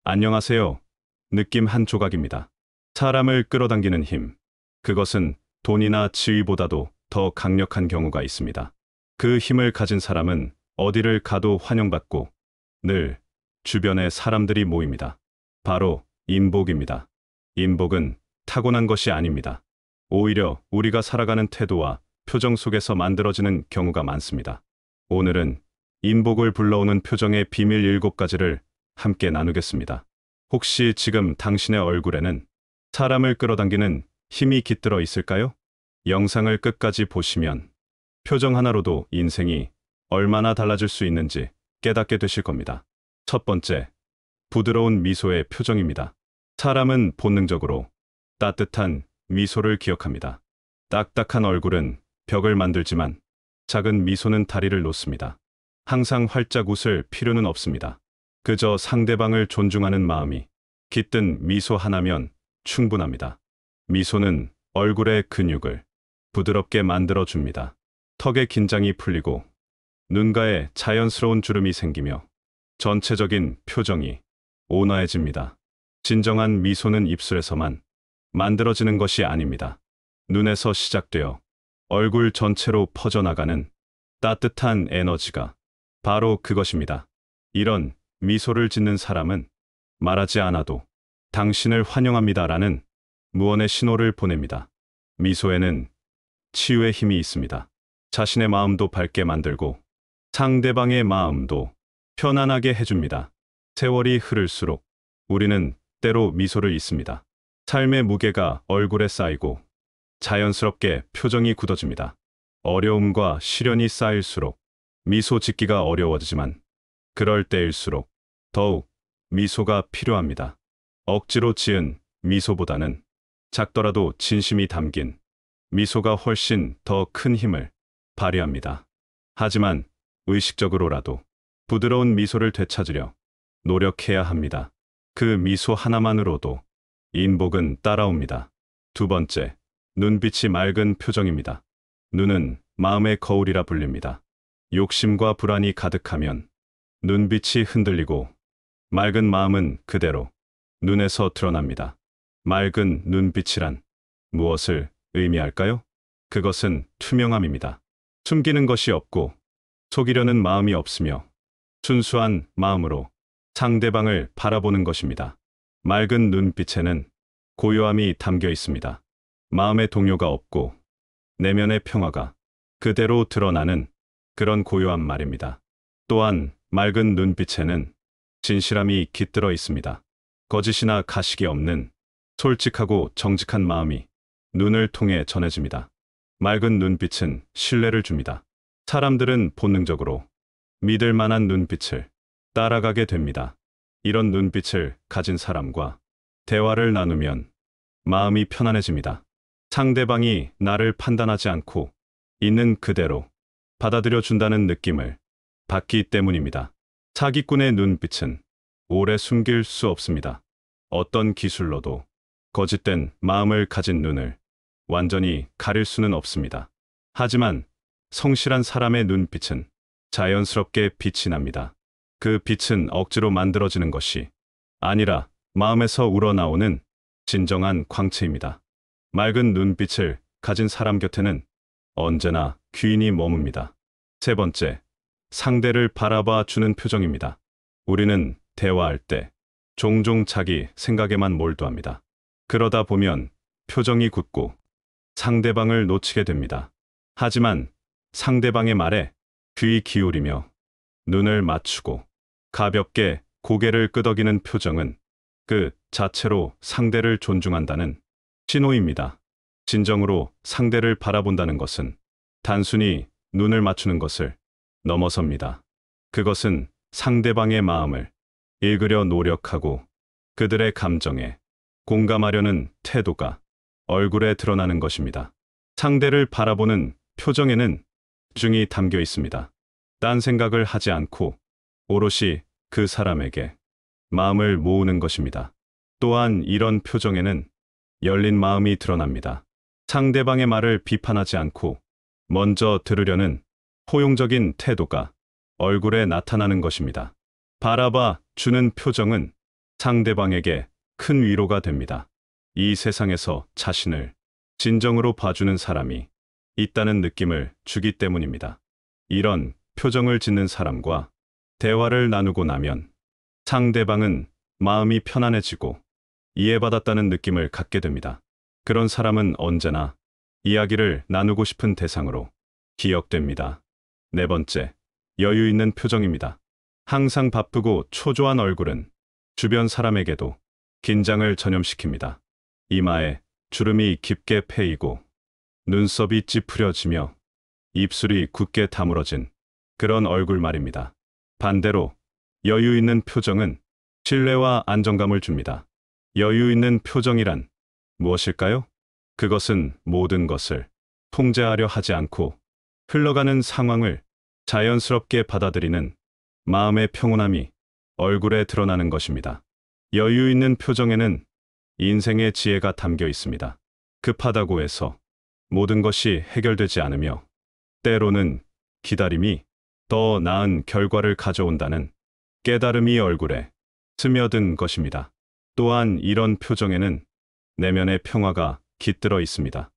안녕하세요. 느낌 한 조각입니다. 사람을 끌어당기는 힘. 그것은 돈이나 지위보다도 더 강력한 경우가 있습니다. 그 힘을 가진 사람은 어디를 가도 환영받고 늘 주변에 사람들이 모입니다. 바로 인복입니다. 인복은 타고난 것이 아닙니다. 오히려 우리가 살아가는 태도와 표정 속에서 만들어지는 경우가 많습니다. 오늘은 인복을 불러오는 표정의 비밀 7가지를 함께 나누겠습니다. 혹시 지금 당신의 얼굴에는 사람을 끌어당기는 힘이 깃들어 있을까요? 영상을 끝까지 보시면 표정 하나로도 인생이 얼마나 달라질 수 있는지 깨닫게 되실 겁니다. 첫 번째, 부드러운 미소의 표정입니다. 사람은 본능적으로 따뜻한 미소를 기억합니다. 딱딱한 얼굴은 벽을 만들지만 작은 미소는 다리를 놓습니다. 항상 활짝 웃을 필요는 없습니다. 그저 상대방을 존중하는 마음이 깃든 미소 하나면 충분합니다. 미소는 얼굴의 근육을 부드럽게 만들어줍니다. 턱의 긴장이 풀리고 눈가에 자연스러운 주름이 생기며 전체적인 표정이 온화해집니다. 진정한 미소는 입술에서만 만들어지는 것이 아닙니다. 눈에서 시작되어 얼굴 전체로 퍼져나가는 따뜻한 에너지가 바로 그것입니다. 이런 미소를 짓는 사람은 말하지 않아도 당신을 환영합니다라는 무언의 신호를 보냅니다. 미소에는 치유의 힘이 있습니다. 자신의 마음도 밝게 만들고 상대방의 마음도 편안하게 해줍니다. 세월이 흐를수록 우리는 때로 미소를 잊습니다. 삶의 무게가 얼굴에 쌓이고 자연스럽게 표정이 굳어집니다. 어려움과 시련이 쌓일수록 미소 짓기가 어려워지지만 그럴 때일수록 더욱 미소가 필요합니다. 억지로 지은 미소보다는 작더라도 진심이 담긴 미소가 훨씬 더 큰 힘을 발휘합니다. 하지만 의식적으로라도 부드러운 미소를 되찾으려 노력해야 합니다. 그 미소 하나만으로도 인복은 따라옵니다. 두 번째, 눈빛이 맑은 표정입니다. 눈은 마음의 거울이라 불립니다. 욕심과 불안이 가득하면 눈빛이 흔들리고 맑은 마음은 그대로 눈에서 드러납니다. 맑은 눈빛이란 무엇을 의미할까요? 그것은 투명함입니다. 숨기는 것이 없고 속이려는 마음이 없으며 순수한 마음으로 상대방을 바라보는 것입니다. 맑은 눈빛에는 고요함이 담겨 있습니다. 마음의 동요가 없고 내면의 평화가 그대로 드러나는 그런 고요한 말입니다. 또한 맑은 눈빛에는 진실함이 깃들어 있습니다. 거짓이나 가식이 없는 솔직하고 정직한 마음이 눈을 통해 전해집니다. 맑은 눈빛은 신뢰를 줍니다. 사람들은 본능적으로 믿을 만한 눈빛을 따라가게 됩니다. 이런 눈빛을 가진 사람과 대화를 나누면 마음이 편안해집니다. 상대방이 나를 판단하지 않고 있는 그대로 받아들여 준다는 느낌을 받기 때문입니다. 사기꾼의 눈빛은 오래 숨길 수 없습니다. 어떤 기술로도 거짓된 마음을 가진 눈을 완전히 가릴 수는 없습니다. 하지만 성실한 사람의 눈빛은 자연스럽게 빛이 납니다. 그 빛은 억지로 만들어지는 것이 아니라 마음에서 우러나오는 진정한 광채입니다. 맑은 눈빛을 가진 사람 곁에는 언제나 귀인이 머뭅니다. 세 번째, 상대를 바라봐 주는 표정입니다. 우리는 대화할 때 종종 자기 생각에만 몰두합니다. 그러다 보면 표정이 굳고 상대방을 놓치게 됩니다. 하지만 상대방의 말에 귀 기울이며 눈을 맞추고 가볍게 고개를 끄덕이는 표정은 그 자체로 상대를 존중한다는 신호입니다. 진정으로 상대를 바라본다는 것은 단순히 눈을 맞추는 것을 넘어섭니다. 그것은 상대방의 마음을 읽으려 노력하고 그들의 감정에 공감하려는 태도가 얼굴에 드러나는 것입니다. 상대를 바라보는 표정에는 집중이 담겨 있습니다. 딴 생각을 하지 않고 오롯이 그 사람에게 마음을 모으는 것입니다. 또한 이런 표정에는 열린 마음이 드러납니다. 상대방의 말을 비판하지 않고 먼저 들으려는 포용적인 태도가 얼굴에 나타나는 것입니다. 바라봐 주는 표정은 상대방에게 큰 위로가 됩니다. 이 세상에서 자신을 진정으로 봐주는 사람이 있다는 느낌을 주기 때문입니다. 이런 표정을 짓는 사람과 대화를 나누고 나면 상대방은 마음이 편안해지고 이해받았다는 느낌을 갖게 됩니다. 그런 사람은 언제나 이야기를 나누고 싶은 대상으로 기억됩니다. 네 번째, 여유 있는 표정입니다. 항상 바쁘고 초조한 얼굴은 주변 사람에게도 긴장을 전염시킵니다. 이마에 주름이 깊게 패이고 눈썹이 찌푸려지며 입술이 굳게 다물어진 그런 얼굴 말입니다. 반대로 여유 있는 표정은 신뢰와 안정감을 줍니다. 여유 있는 표정이란 무엇일까요? 그것은 모든 것을 통제하려 하지 않고 흘러가는 상황을 자연스럽게 받아들이는 마음의 평온함이 얼굴에 드러나는 것입니다. 여유 있는 표정에는 인생의 지혜가 담겨 있습니다. 급하다고 해서 모든 것이 해결되지 않으며 때로는 기다림이 더 나은 결과를 가져온다는 깨달음이 얼굴에 스며든 것입니다. 또한 이런 표정에는 내면의 평화가 깃들어 있습니다.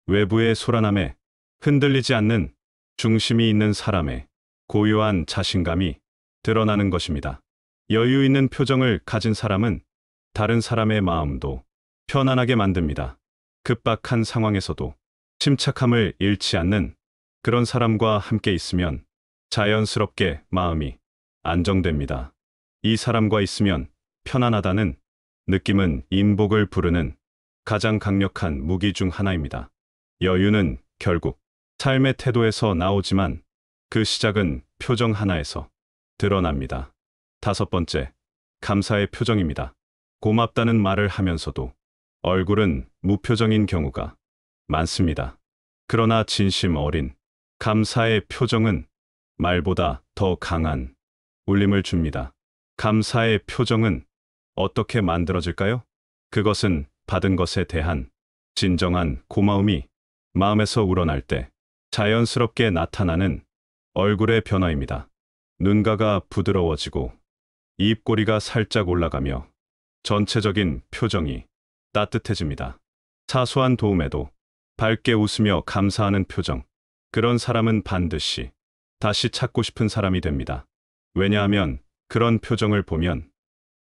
외부의 소란함에 흔들리지 않는 중심이 있는 사람의 고요한 자신감이 드러나는 것입니다. 여유 있는 표정을 가진 사람은 다른 사람의 마음도 편안하게 만듭니다. 급박한 상황에서도 침착함을 잃지 않는 그런 사람과 함께 있으면 자연스럽게 마음이 안정됩니다. 이 사람과 있으면 편안하다는 느낌은 인복을 부르는 가장 강력한 무기 중 하나입니다. 여유는 결국 삶의 태도에서 나오지만 그 시작은 표정 하나에서 드러납니다. 다섯 번째, 감사의 표정입니다. 고맙다는 말을 하면서도 얼굴은 무표정인 경우가 많습니다. 그러나 진심 어린 감사의 표정은 말보다 더 강한 울림을 줍니다. 감사의 표정은 어떻게 만들어질까요? 그것은 받은 것에 대한 진정한 고마움이 마음에서 우러날 때 자연스럽게 나타나는 얼굴의 변화입니다. 눈가가 부드러워지고 입꼬리가 살짝 올라가며 전체적인 표정이 따뜻해집니다. 사소한 도움에도 밝게 웃으며 감사하는 표정. 그런 사람은 반드시 다시 찾고 싶은 사람이 됩니다. 왜냐하면 그런 표정을 보면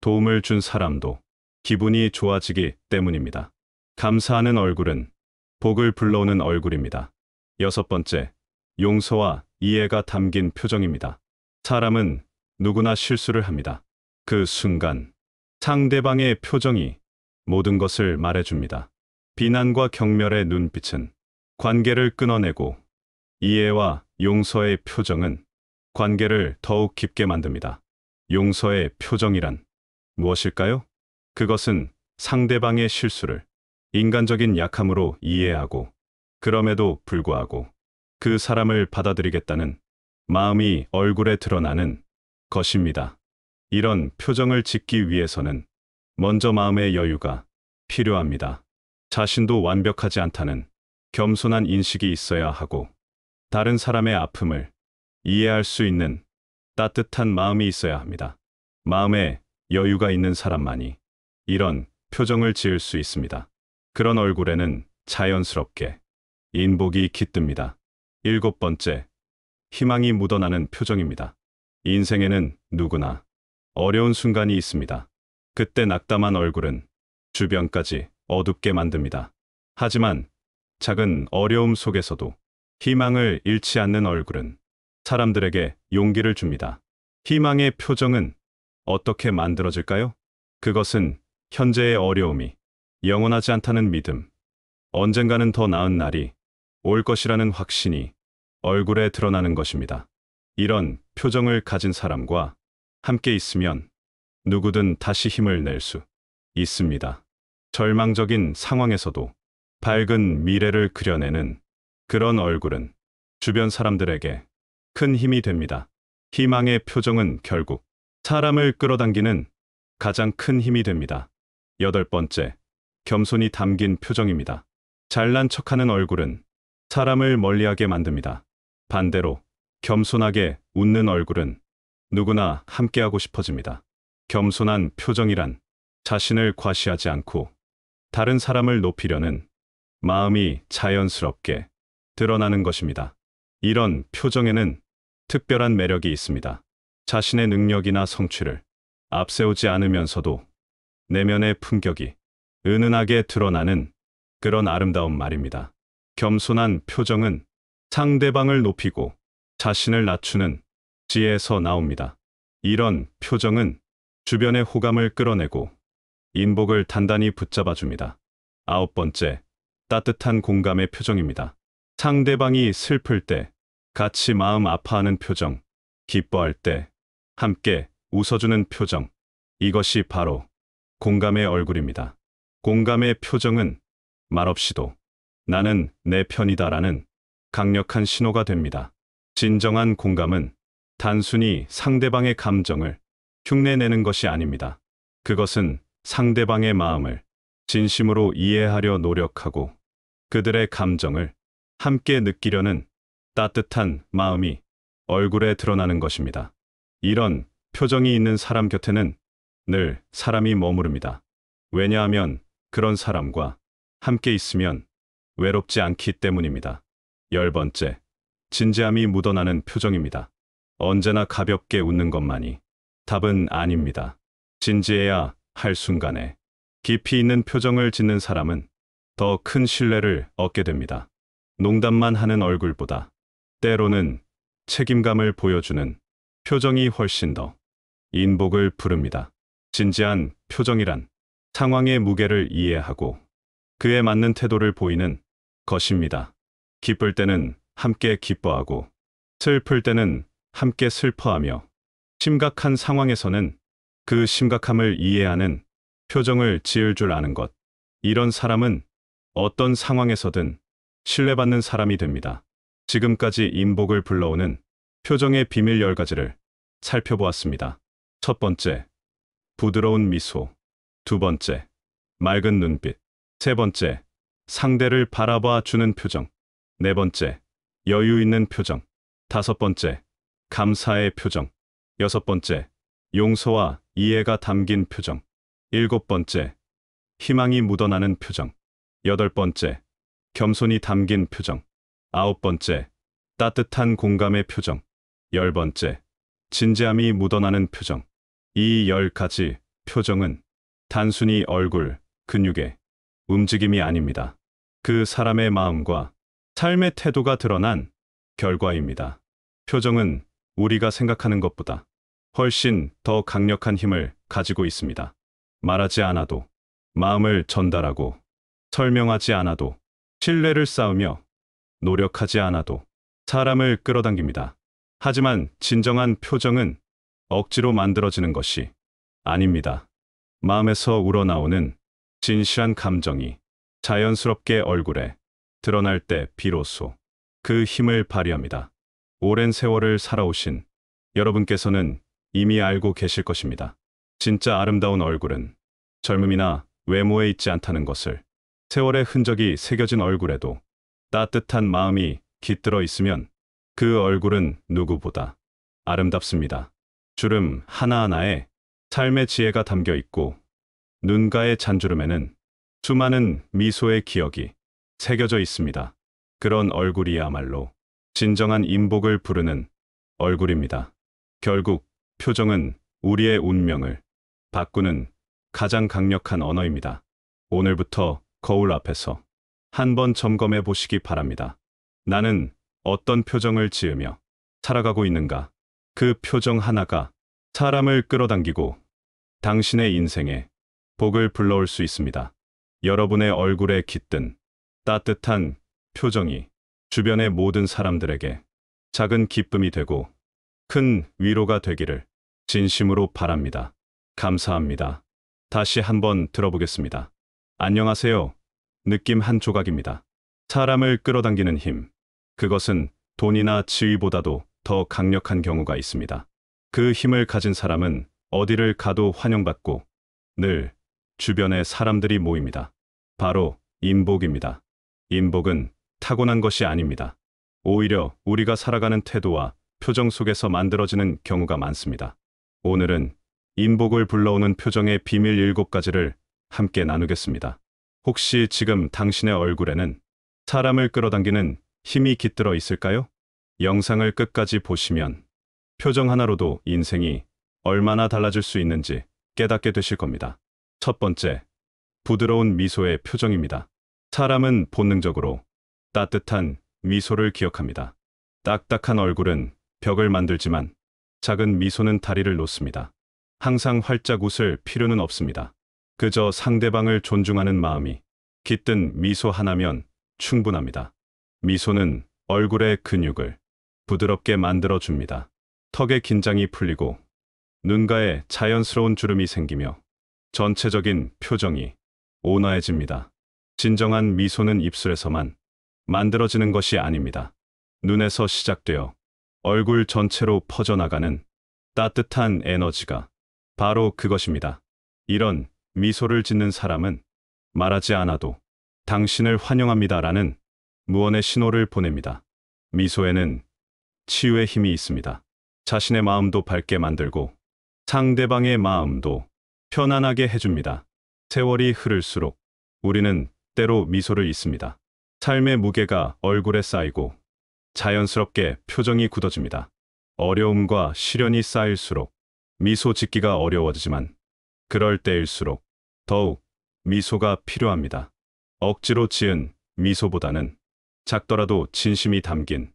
도움을 준 사람도 기분이 좋아지기 때문입니다. 감사하는 얼굴은 복을 불러오는 얼굴입니다. 여섯 번째, 용서와 이해가 담긴 표정입니다. 사람은 누구나 실수를 합니다. 그 순간 상대방의 표정이 모든 것을 말해줍니다. 비난과 경멸의 눈빛은 관계를 끊어내고 이해와 용서의 표정은 관계를 더욱 깊게 만듭니다. 용서의 표정이란 무엇일까요? 그것은 상대방의 실수를 인간적인 약함으로 이해하고 그럼에도 불구하고 그 사람을 받아들이겠다는 마음이 얼굴에 드러나는 것입니다. 이런 표정을 짓기 위해서는 먼저 마음의 여유가 필요합니다. 자신도 완벽하지 않다는 겸손한 인식이 있어야 하고 다른 사람의 아픔을 이해할 수 있는 따뜻한 마음이 있어야 합니다. 마음에 여유가 있는 사람만이 이런 표정을 지을 수 있습니다. 그런 얼굴에는 자연스럽게 인복이 깃듭니다. 일곱 번째, 희망이 묻어나는 표정입니다. 인생에는 누구나 어려운 순간이 있습니다. 그때 낙담한 얼굴은 주변까지 어둡게 만듭니다. 하지만 작은 어려움 속에서도 희망을 잃지 않는 얼굴은 사람들에게 용기를 줍니다. 희망의 표정은 어떻게 만들어질까요? 그것은 현재의 어려움이 영원하지 않다는 믿음, 언젠가는 더 나은 날이 올 것이라는 확신이 얼굴에 드러나는 것입니다. 이런 표정을 가진 사람과 함께 있으면 누구든 다시 힘을 낼 수 있습니다. 절망적인 상황에서도 밝은 미래를 그려내는 그런 얼굴은 주변 사람들에게 큰 힘이 됩니다. 희망의 표정은 결국 사람을 끌어당기는 가장 큰 힘이 됩니다. 여덟 번째, 겸손이 담긴 표정입니다. 잘난 척하는 얼굴은 사람을 멀리하게 만듭니다. 반대로 겸손하게 웃는 얼굴은 누구나 함께하고 싶어집니다. 겸손한 표정이란 자신을 과시하지 않고 다른 사람을 높이려는 마음이 자연스럽게 드러나는 것입니다. 이런 표정에는 특별한 매력이 있습니다. 자신의 능력이나 성취를 앞세우지 않으면서도 내면의 품격이 은은하게 드러나는 그런 아름다운 말입니다. 겸손한 표정은 상대방을 높이고 자신을 낮추는 지혜에서 나옵니다. 이런 표정은 주변의 호감을 끌어내고 인복을 단단히 붙잡아 줍니다. 9번째, 따뜻한 공감의 표정입니다. 상대방이 슬플 때 같이 마음 아파하는 표정, 기뻐할 때 함께 웃어주는 표정, 이것이 바로 공감의 얼굴입니다. 공감의 표정은 말없이도 나는 내 편이다라는 강력한 신호가 됩니다. 진정한 공감은 단순히 상대방의 감정을 흉내내는 것이 아닙니다. 그것은 상대방의 마음을 진심으로 이해하려 노력하고 그들의 감정을 함께 느끼려는 따뜻한 마음이 얼굴에 드러나는 것입니다. 이런 표정이 있는 사람 곁에는 늘 사람이 머무릅니다. 왜냐하면 그런 사람과 함께 있으면 외롭지 않기 때문입니다. 10번째, 진지함이 묻어나는 표정입니다. 언제나 가볍게 웃는 것만이 답은 아닙니다. 진지해야 할 순간에 깊이 있는 표정을 짓는 사람은 더 큰 신뢰를 얻게 됩니다. 농담만 하는 얼굴보다 때로는 책임감을 보여주는 표정이 훨씬 더 인복을 부릅니다. 진지한 표정이란 상황의 무게를 이해하고 그에 맞는 태도를 보이는 것입니다. 기쁠 때는 함께 기뻐하고 슬플 때는 함께 슬퍼하며 심각한 상황에서는 그 심각함을 이해하는 표정을 지을 줄 아는 것. 이런 사람은 어떤 상황에서든 신뢰받는 사람이 됩니다. 지금까지 인복을 불러오는 표정의 비밀 10가지를 살펴보았습니다. 첫 번째, 부드러운 미소. 두 번째, 맑은 눈빛. 세 번째, 상대를 바라봐 주는 표정. 네 번째, 여유 있는 표정. 다섯 번째, 감사의 표정. 여섯 번째, 용서와 이해가 담긴 표정. 일곱 번째, 희망이 묻어나는 표정. 여덟 번째, 겸손이 담긴 표정. 아홉 번째, 따뜻한 공감의 표정. 열 번째, 진지함이 묻어나는 표정. 이 10가지 표정은 단순히 얼굴, 근육의 움직임이 아닙니다. 그 사람의 마음과 삶의 태도가 드러난 결과입니다. 표정은 우리가 생각하는 것보다 훨씬 더 강력한 힘을 가지고 있습니다. 말하지 않아도, 마음을 전달하고, 설명하지 않아도, 신뢰를 쌓으며, 노력하지 않아도 사람을 끌어당깁니다. 하지만 진정한 표정은 억지로 만들어지는 것이 아닙니다. 마음에서 우러나오는 진실한 감정이 자연스럽게 얼굴에 드러날 때 비로소 그 힘을 발휘합니다. 오랜 세월을 살아오신 여러분께서는 이미 알고 계실 것입니다. 진짜 아름다운 얼굴은 젊음이나 외모에 있지 않다는 것을. 세월의 흔적이 새겨진 얼굴에도 따뜻한 마음이 깃들어 있으면 그 얼굴은 누구보다 아름답습니다. 주름 하나하나에 삶의 지혜가 담겨 있고 눈가의 잔주름에는 수많은 미소의 기억이 새겨져 있습니다. 그런 얼굴이야말로 진정한 인복을 부르는 얼굴입니다. 결국 표정은 우리의 운명을 바꾸는 가장 강력한 언어입니다. 오늘부터 거울 앞에서 한번 점검해 보시기 바랍니다. 나는 어떤 표정을 지으며 살아가고 있는가? 그 표정 하나가 사람을 끌어당기고 당신의 인생에 복을 불러올 수 있습니다. 여러분의 얼굴에 깃든 따뜻한 표정이 주변의 모든 사람들에게 작은 기쁨이 되고 큰 위로가 되기를 진심으로 바랍니다. 감사합니다. 다시 한번 들어보겠습니다. 안녕하세요. 느낌 한 조각입니다. 사람을 끌어당기는 힘. 그것은 돈이나 지위보다도 더 강력한 경우가 있습니다. 그 힘을 가진 사람은 어디를 가도 환영받고 늘 주변에 사람들이 모입니다. 바로 인복입니다. 인복은 타고난 것이 아닙니다. 오히려 우리가 살아가는 태도와 표정 속에서 만들어지는 경우가 많습니다. 오늘은 인복을 불러오는 표정의 비밀 7가지를 함께 나누겠습니다. 혹시 지금 당신의 얼굴에는 사람을 끌어당기는 힘이 깃들어 있을까요? 영상을 끝까지 보시면 표정 하나로도 인생이 얼마나 달라질 수 있는지 깨닫게 되실 겁니다. 첫 번째, 부드러운 미소의 표정입니다. 사람은 본능적으로 따뜻한 미소를 기억합니다. 딱딱한 얼굴은 벽을 만들지만 작은 미소는 다리를 놓습니다. 항상 활짝 웃을 필요는 없습니다. 그저 상대방을 존중하는 마음이 깃든 미소 하나면 충분합니다. 미소는 얼굴의 근육을 부드럽게 만들어줍니다. 턱의 긴장이 풀리고 눈가에 자연스러운 주름이 생기며 전체적인 표정이 온화해집니다. 진정한 미소는 입술에서만 만들어지는 것이 아닙니다. 눈에서 시작되어 얼굴 전체로 퍼져나가는 따뜻한 에너지가 바로 그것입니다. 이런 미소를 짓는 사람은 말하지 않아도 당신을 환영합니다라는 무언의 신호를 보냅니다. 미소에는 치유의 힘이 있습니다. 자신의 마음도 밝게 만들고 상대방의 마음도 편안하게 해줍니다. 세월이 흐를수록 우리는 때로 미소를 잊습니다. 삶의 무게가 얼굴에 쌓이고 자연스럽게 표정이 굳어집니다. 어려움과 시련이 쌓일수록 미소 짓기가 어려워지지만 그럴 때일수록 더욱 미소가 필요합니다. 억지로 지은 미소보다는 작더라도 진심이 담긴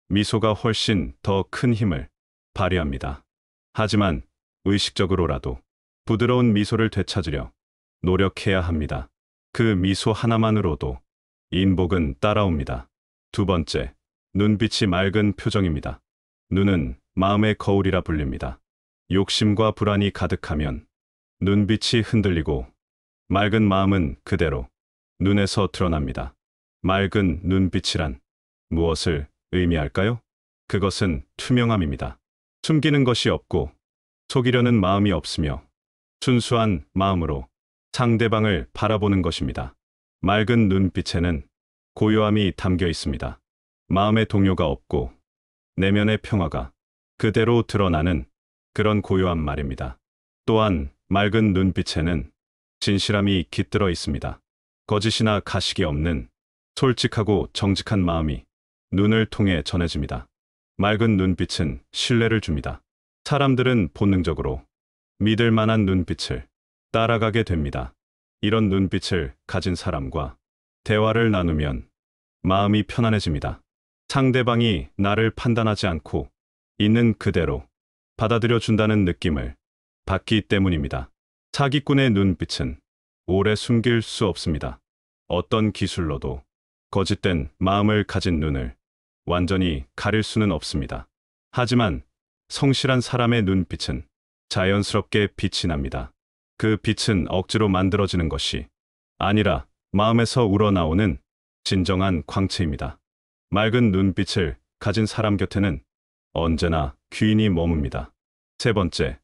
미소가 훨씬 더 큰 힘을 발휘합니다. 하지만 의식적으로라도 부드러운 미소를 되찾으려 노력해야 합니다. 그 미소 하나만으로도 인복은 따라옵니다. 두 번째, 눈빛이 맑은 표정입니다. 눈은 마음의 거울이라 불립니다. 욕심과 불안이 가득하면 눈빛이 흔들리고 맑은 마음은 그대로 눈에서 드러납니다. 맑은 눈빛이란 무엇을 의미할까요? 그것은 투명함입니다. 숨기는 것이 없고 속이려는 마음이 없으며 순수한 마음으로 상대방을 바라보는 것입니다. 맑은 눈빛에는 고요함이 담겨 있습니다. 마음의 동요가 없고 내면의 평화가 그대로 드러나는 그런 고요한 말입니다. 또한 맑은 눈빛에는 진실함이 깃들어 있습니다. 거짓이나 가식이 없는 솔직하고 정직한 마음이 눈을 통해 전해집니다. 맑은 눈빛은 신뢰를 줍니다. 사람들은 본능적으로 믿을 만한 눈빛을 따라가게 됩니다. 이런 눈빛을 가진 사람과 대화를 나누면 마음이 편안해집니다. 상대방이 나를 판단하지 않고 있는 그대로 받아들여 준다는 느낌을 받기 때문입니다. 사기꾼의 눈빛은 오래 숨길 수 없습니다. 어떤 기술로도 거짓된 마음을 가진 눈을 완전히 가릴 수는 없습니다. 하지만 성실한 사람의 눈빛은 자연스럽게 빛이 납니다. 그 빛은 억지로 만들어지는 것이 아니라 마음에서 우러나오는 진정한 광채입니다. 맑은 눈빛을 가진 사람 곁에는 언제나 귀인이 머뭅니다. 세 번째,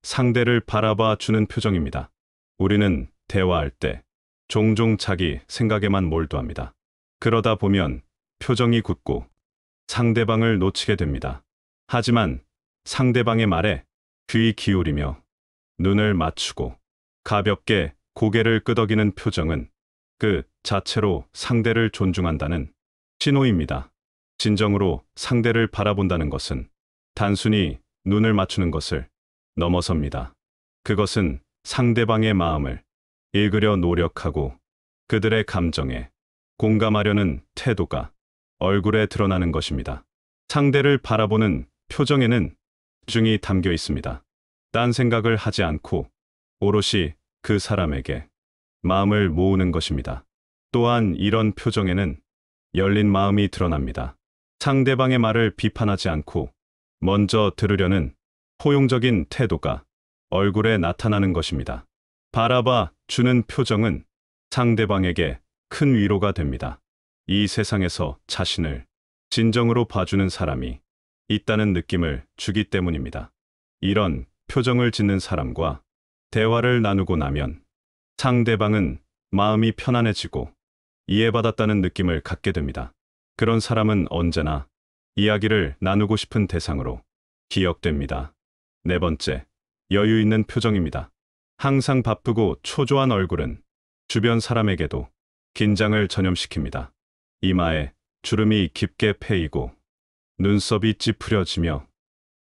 상대를 바라봐 주는 표정입니다. 우리는 대화할 때 종종 자기 생각에만 몰두합니다. 그러다 보면 표정이 굳고 상대방을 놓치게 됩니다. 하지만 상대방의 말에 귀 기울이며 눈을 맞추고 가볍게 고개를 끄덕이는 표정은 그 자체로 상대를 존중한다는 신호입니다. 진정으로 상대를 바라본다는 것은 단순히 눈을 맞추는 것을 넘어섭니다. 그것은 상대방의 마음을 읽으려 노력하고 그들의 감정에 공감하려는 태도가 얼굴에 드러나는 것입니다. 상대를 바라보는 표정에는 집중이 담겨 있습니다. 딴 생각을 하지 않고 오롯이 그 사람에게 마음을 모으는 것입니다. 또한 이런 표정에는 열린 마음이 드러납니다. 상대방의 말을 비판하지 않고 먼저 들으려는 포용적인 태도가 얼굴에 나타나는 것입니다. 바라봐 주는 표정은 상대방에게 큰 위로가 됩니다. 이 세상에서 자신을 진정으로 봐주는 사람이 있다는 느낌을 주기 때문입니다. 이런 표정을 짓는 사람과 대화를 나누고 나면 상대방은 마음이 편안해지고 이해받았다는 느낌을 갖게 됩니다. 그런 사람은 언제나 이야기를 나누고 싶은 대상으로 기억됩니다. 네 번째, 여유 있는 표정입니다. 항상 바쁘고 초조한 얼굴은 주변 사람에게도 긴장을 전염시킵니다. 이마에 주름이 깊게 패이고 눈썹이 찌푸려지며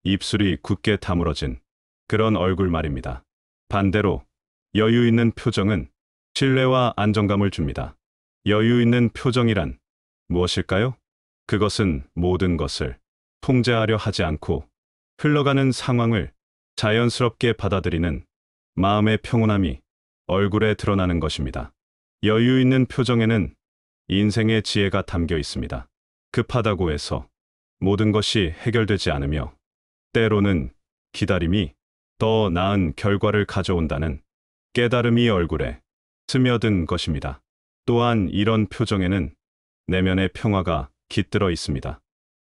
입술이 굳게 다물어진 그런 얼굴 말입니다. 반대로 여유 있는 표정은 신뢰와 안정감을 줍니다. 여유 있는 표정이란 무엇일까요? 그것은 모든 것을 통제하려 하지 않고 흘러가는 상황을 자연스럽게 받아들이는 마음의 평온함이 얼굴에 드러나는 것입니다. 여유 있는 표정에는 인생의 지혜가 담겨 있습니다. 급하다고 해서 모든 것이 해결되지 않으며 때로는 기다림이 더 나은 결과를 가져온다는 깨달음이 얼굴에 스며든 것입니다. 또한 이런 표정에는 내면의 평화가 깃들어 있습니다.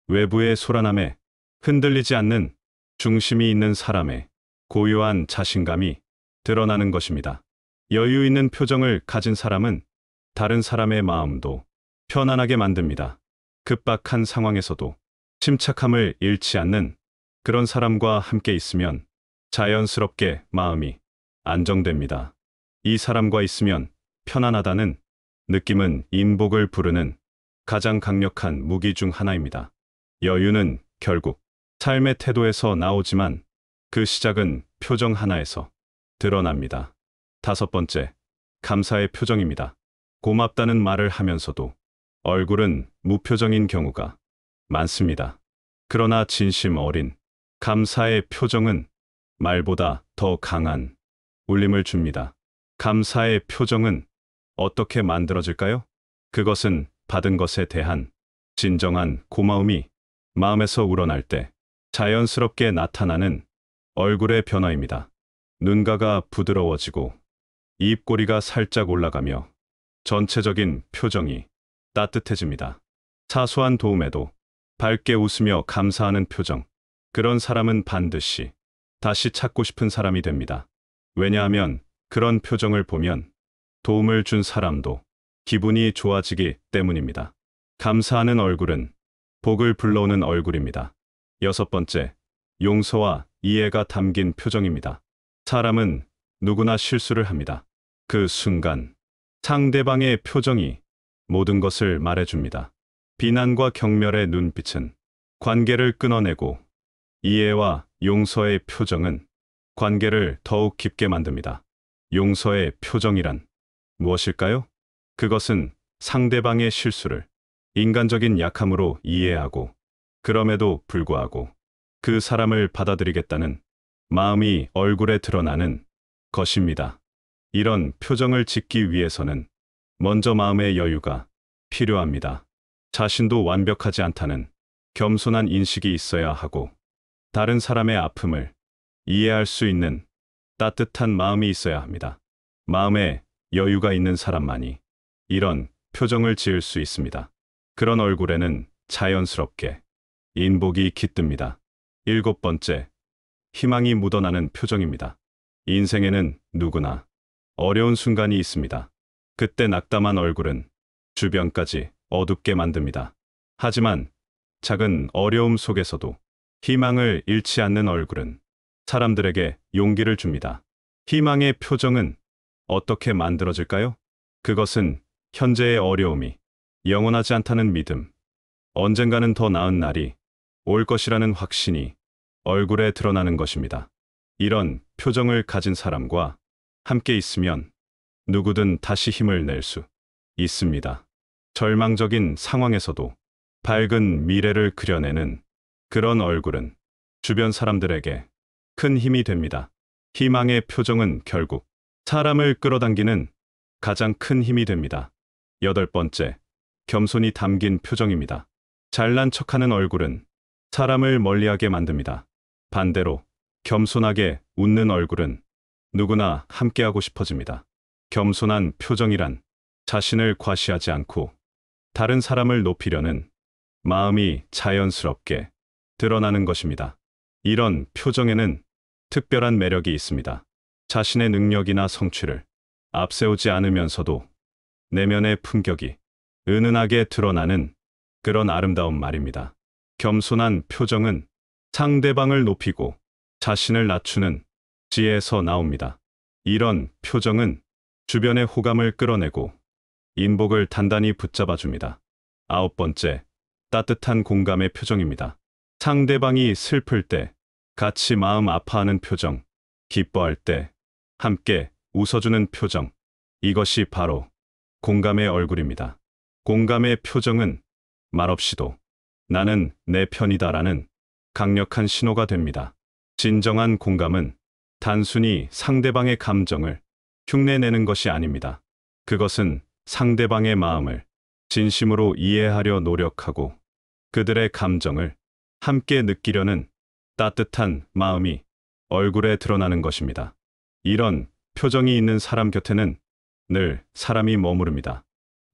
외부의 소란함에 흔들리지 않는 중심이 있는 사람의 고요한 자신감이 드러나는 것입니다. 여유 있는 표정을 가진 사람은 다른 사람의 마음도 편안하게 만듭니다. 급박한 상황에서도 침착함을 잃지 않는 그런 사람과 함께 있으면 자연스럽게 마음이 안정됩니다. 이 사람과 있으면 편안하다는 느낌은 인복을 부르는 가장 강력한 무기 중 하나입니다. 여유는 결국 삶의 태도에서 나오지만 그 시작은 표정 하나에서 드러납니다. 다섯 번째, 감사의 표정입니다. 고맙다는 말을 하면서도 얼굴은 무표정인 경우가 많습니다. 그러나 진심 어린 감사의 표정은 말보다 더 강한 울림을 줍니다. 감사의 표정은 어떻게 만들어질까요? 그것은 받은 것에 대한 진정한 고마움이 마음에서 우러날 때 자연스럽게 나타나는 얼굴의 변화입니다. 눈가가 부드러워지고 입꼬리가 살짝 올라가며 전체적인 표정이 따뜻해집니다. 사소한 도움에도 밝게 웃으며 감사하는 표정. 그런 사람은 반드시 다시 찾고 싶은 사람이 됩니다. 왜냐하면 그런 표정을 보면 도움을 준 사람도 기분이 좋아지기 때문입니다. 감사하는 얼굴은 복을 불러오는 얼굴입니다. 여섯 번째, 용서와 이해가 담긴 표정입니다. 사람은 누구나 실수를 합니다. 그 순간 상대방의 표정이 모든 것을 말해줍니다. 비난과 경멸의 눈빛은 관계를 끊어내고 이해와 용서의 표정은 관계를 더욱 깊게 만듭니다. 용서의 표정이란 무엇일까요? 그것은 상대방의 실수를 인간적인 약함으로 이해하고 그럼에도 불구하고 그 사람을 받아들이겠다는 마음이 얼굴에 드러나는 것입니다. 이런 표정을 짓기 위해서는 먼저 마음의 여유가 필요합니다. 자신도 완벽하지 않다는 겸손한 인식이 있어야 하고 다른 사람의 아픔을 이해할 수 있는 따뜻한 마음이 있어야 합니다. 마음에 여유가 있는 사람만이 이런 표정을 지을 수 있습니다. 그런 얼굴에는 자연스럽게 인복이 깃듭니다. 일곱 번째, 희망이 묻어나는 표정입니다. 인생에는 누구나 어려운 순간이 있습니다. 그때 낙담한 얼굴은 주변까지 어둡게 만듭니다. 하지만 작은 어려움 속에서도 희망을 잃지 않는 얼굴은 사람들에게 용기를 줍니다. 희망의 표정은 어떻게 만들어질까요? 그것은 현재의 어려움이 영원하지 않다는 믿음, 언젠가는 더 나은 날이 올 것이라는 확신이 얼굴에 드러나는 것입니다. 이런 표정을 가진 사람과 함께 있으면 누구든 다시 힘을 낼 수 있습니다. 절망적인 상황에서도 밝은 미래를 그려내는 그런 얼굴은 주변 사람들에게 큰 힘이 됩니다. 희망의 표정은 결국 사람을 끌어당기는 가장 큰 힘이 됩니다. 여덟 번째, 겸손이 담긴 표정입니다. 잘난 척하는 얼굴은 사람을 멀리하게 만듭니다. 반대로 겸손하게 웃는 얼굴은 누구나 함께하고 싶어집니다. 겸손한 표정이란 자신을 과시하지 않고 다른 사람을 높이려는 마음이 자연스럽게 드러나는 것입니다. 이런 표정에는 특별한 매력이 있습니다. 자신의 능력이나 성취를 앞세우지 않으면서도 내면의 품격이 은은하게 드러나는 그런 아름다운 말입니다. 겸손한 표정은 상대방을 높이고 자신을 낮추는 지혜에서 나옵니다. 이런 표정은 주변의 호감을 끌어내고 인복을 단단히 붙잡아 줍니다. 9번째, 따뜻한 공감의 표정입니다. 상대방이 슬플 때 같이 마음 아파하는 표정, 기뻐할 때 함께 웃어주는 표정, 이것이 바로 공감의 얼굴입니다. 공감의 표정은 말없이도 나는 내 편이다라는 강력한 신호가 됩니다. 진정한 공감은 단순히 상대방의 감정을 흉내내는 것이 아닙니다. 그것은 상대방의 마음을 진심으로 이해하려 노력하고 그들의 감정을 함께 느끼려는 따뜻한 마음이 얼굴에 드러나는 것입니다. 이런 표정이 있는 사람 곁에는 늘 사람이 머무릅니다.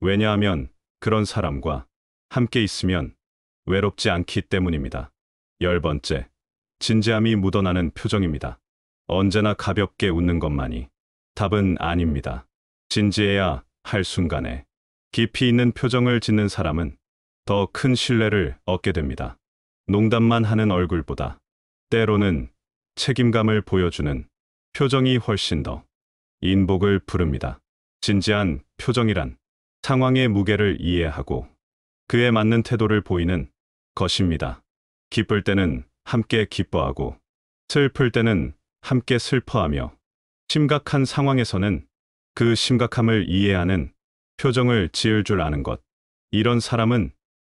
왜냐하면 그런 사람과 함께 있으면 외롭지 않기 때문입니다. 10번째, 진지함이 묻어나는 표정입니다. 언제나 가볍게 웃는 것만이 답은 아닙니다. 진지해야 할 순간에 깊이 있는 표정을 짓는 사람은 더 큰 신뢰를 얻게 됩니다. 농담만 하는 얼굴보다 때로는 책임감을 보여주는 표정이 훨씬 더 인복을 부릅니다. 진지한 표정이란 상황의 무게를 이해하고 그에 맞는 태도를 보이는 것입니다. 기쁠 때는 함께 기뻐하고 슬플 때는 함께 슬퍼하며 심각한 상황에서는 그 심각함을 이해하는 표정을 지을 줄 아는 것. 이런 사람은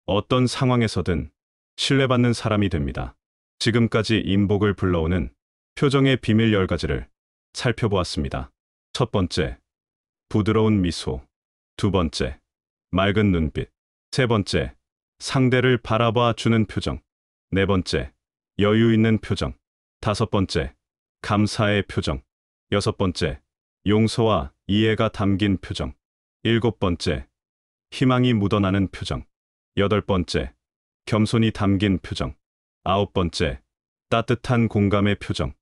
어떤 상황에서든 신뢰받는 사람이 됩니다. 지금까지 인복을 불러오는 표정의 비밀 10가지를 살펴보았습니다. 첫 번째, 부드러운 미소. 두 번째, 맑은 눈빛. 세 번째, 상대를 바라봐 주는 표정. 네 번째, 여유 있는 표정. 다섯 번째, 감사의 표정. 여섯 번째, 용서와 이해가 담긴 표정. 일곱 번째, 희망이 묻어나는 표정. 여덟 번째, 겸손이 담긴 표정. 아홉 번째, 따뜻한 공감의 표정.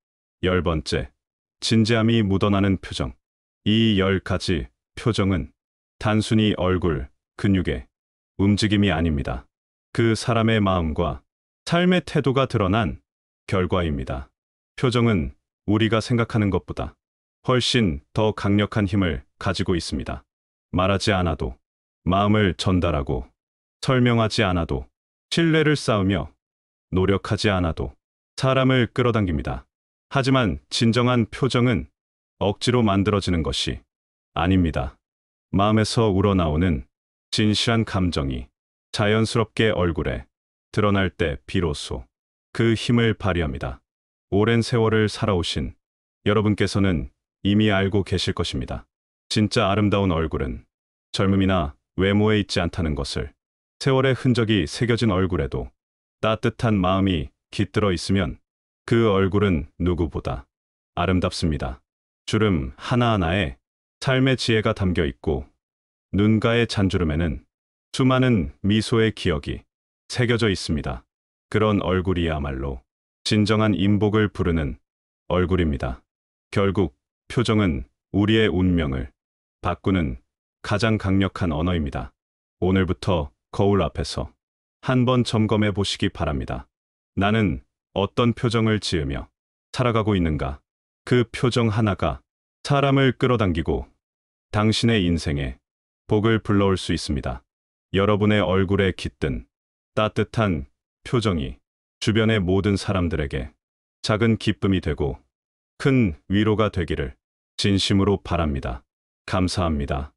10번째, 진지함이 묻어나는 표정. 이 10가지 표정은 단순히 얼굴, 근육의 움직임이 아닙니다. 그 사람의 마음과 삶의 태도가 드러난 결과입니다. 표정은 우리가 생각하는 것보다 훨씬 더 강력한 힘을 가지고 있습니다. 말하지 않아도, 마음을 전달하고, 설명하지 않아도, 신뢰를 쌓으며 노력하지 않아도 사람을 끌어당깁니다. 하지만 진정한 표정은 억지로 만들어지는 것이 아닙니다. 마음에서 우러나오는 진실한 감정이 자연스럽게 얼굴에 드러날 때 비로소 그 힘을 발휘합니다. 오랜 세월을 살아오신 여러분께서는 이미 알고 계실 것입니다. 진짜 아름다운 얼굴은 젊음이나 외모에 있지 않다는 것을. 세월의 흔적이 새겨진 얼굴에도 따뜻한 마음이 깃들어 있으면 그 얼굴은 누구보다 아름답습니다. 주름 하나하나에 삶의 지혜가 담겨 있고 눈가의 잔주름에는 수많은 미소의 기억이 새겨져 있습니다. 그런 얼굴이야말로 진정한 인복을 부르는 얼굴입니다. 결국 표정은 우리의 운명을 바꾸는 가장 강력한 언어입니다. 오늘부터 거울 앞에서 한번 점검해 보시기 바랍니다. 나는 어떤 표정을 지으며 살아가고 있는가? 그 표정 하나가 사람을 끌어당기고 당신의 인생에 복을 불러올 수 있습니다. 여러분의 얼굴에 깃든 따뜻한 표정이 주변의 모든 사람들에게 작은 기쁨이 되고 큰 위로가 되기를 진심으로 바랍니다. 감사합니다.